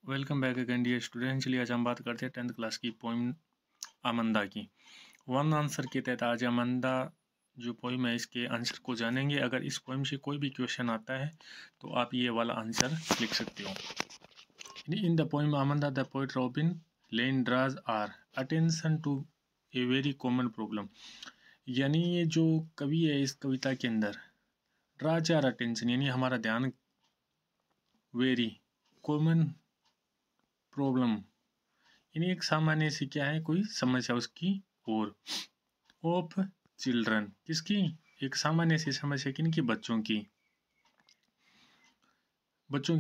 Welcome back again dear student. चलिए आज हम बात करते हैं 10th क्लास की पोइम आमंदा की। वन आंसर के तहत आज आमंदा जो पोइम है इसके आंसर को जानेंगे। अगर इस पोइम से कोई भी क्वेश्चन आता है तो आप ये वाला आंसर लिख सकते हो। In the poem Amanda the poet Robin Klein draws our attention to a very common problem. यानी ये जो कवि है इस कविता के अंदर ड्राज आर अटेंशन यानी हमारा ध्यान वेरी कॉमन प्रॉब्लम यानी एक सामान्य सी क्या है कोई समस्या उसकी और ऑफ चिल्ड्रन किसकी एक सामान्य सी समस्या किनकी बच्चों की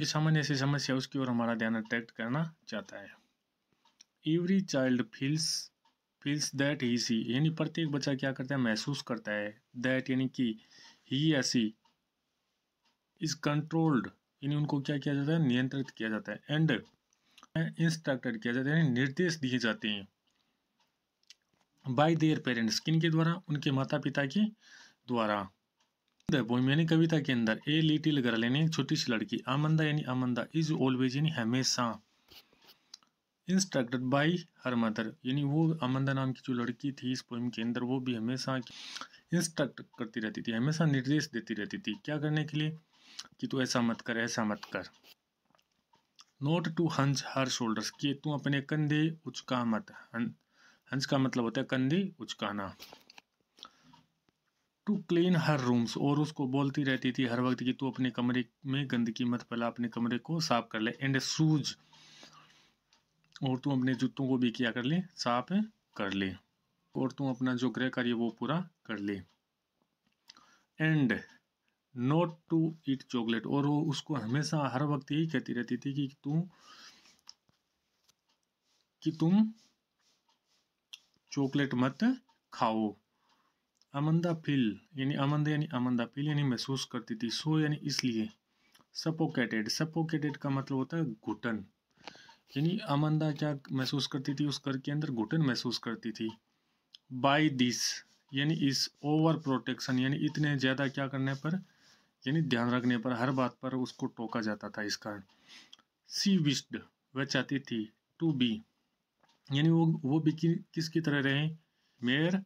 सामान्य सी समस्या उसकी और हमारा ध्यान अट्रैक्ट करना चाहता है। Every child feels that he see यानी प्रत्येक बच्चा क्या करता है महसूस करता है दैट यानी कि ही या सी इज कंट्रोल्ड यानी उनको क्या किया जाता है नियंत्रित किया जाता है एंड इंस्ट्रक्टेड किया जाता है यानी निर्देश दिए जाते हैं बाय देयर पेरेंट्स किनके द्वारा उनके माता पिता के द्वारा। पोएम यानी कविता के अंदर ए लिटिल गर्ल यानी एक छोटी सी लड़की आमंदा यानी आमंदा इज ऑलवेज यानी हमेशा इंस्ट्रक्टेड बाय हर मदर यानी वो आमंदा नाम की जो लड़की थी इस पोएम के अंदर वो भी हमेशा इंस्ट्रक्ट करती रहती थी हमेशा निर्देश देती रहती थी क्या करने के लिए कि तू ऐसा मत कर ऐसा मत कर। Not to hunch her shoulders कि तू अपने कंधे उचका मत। हंच का मतलब होता है कंधे उचकाना। टू क्लीन हर रूम्स और उसको बोलती रहती थी हर वक्त कि तू अपने कमरे में गंदगी मत फैला अपने कमरे को साफ कर ले एंड शूज और तू अपने जूतों को भी क्या कर ले साफ कर ले और तू अपना जो गृह कार्य वो पूरा कर ले। And not to eat chocolate और वो उसको हमेशा हर वक्त यही कहती रहती थी कि तुम चॉकलेट मत खाओ। आमंदा फील यानी महसूस करती थी सो यानी इसलिए। सपोकेटेड का मतलब होता है घुटन यानी आमंदा क्या महसूस करती थी उस घर के अंदर घुटन महसूस करती थी। बाय दिस यानी इस ओवर प्रोटेक्शन यानी इतने ज़्यादा क्या करने पर यानी ध्यान रखने पर हर बात पर उसको टोका जाता था इस कारण। सी विश्ड वह चाहती थी टू बी यानी वो भी किसकी तरह रहे मेड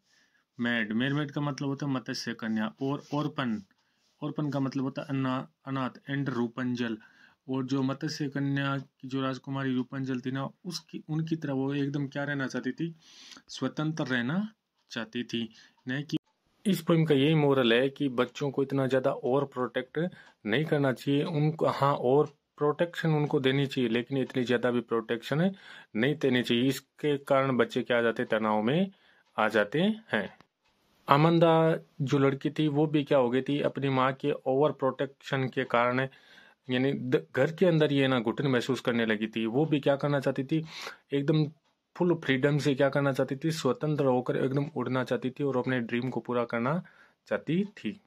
का मतलब होता है मत्स्य कन्या और orphan का मतलब होता है अनाथ एंड रूपंजल और जो मत्स्य कन्या की जो राजकुमारी रूपंजल थी ना उसकी उनकी तरह वो एकदम क्या रहना चाहती थी स्वतंत्र रहना चाहती थी। नहीं कि इस पोएम का यही मोरल है कि बच्चों को इतना ज़्यादा और प्रोटेक्ट नहीं करना चाहिए उनको हाँ और प्रोटेक्शन उनको देनी चाहिए लेकिन इतनी ज़्यादा भी प्रोटेक्शन नहीं देनी चाहिए। इसके कारण बच्चे क्या आ जाते तनाव में आ जाते हैं। आमंदा जो लड़की थी वो भी क्या हो गई थी अपनी माँ के ओवर प्रोटेक्शन के कारण यानी घर के अंदर ये ना घुटन महसूस करने लगी थी। वो भी क्या करना चाहती थी एकदम फुल फ्रीडम से क्या करना चाहती थी स्वतंत्र होकर एकदम उड़ना चाहती थी और अपने ड्रीम को पूरा करना चाहती थी।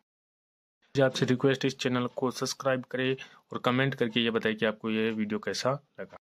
आपसे रिक्वेस्ट इस चैनल को सब्सक्राइब करें और कमेंट करके ये बताएं कि आपको ये वीडियो कैसा लगा।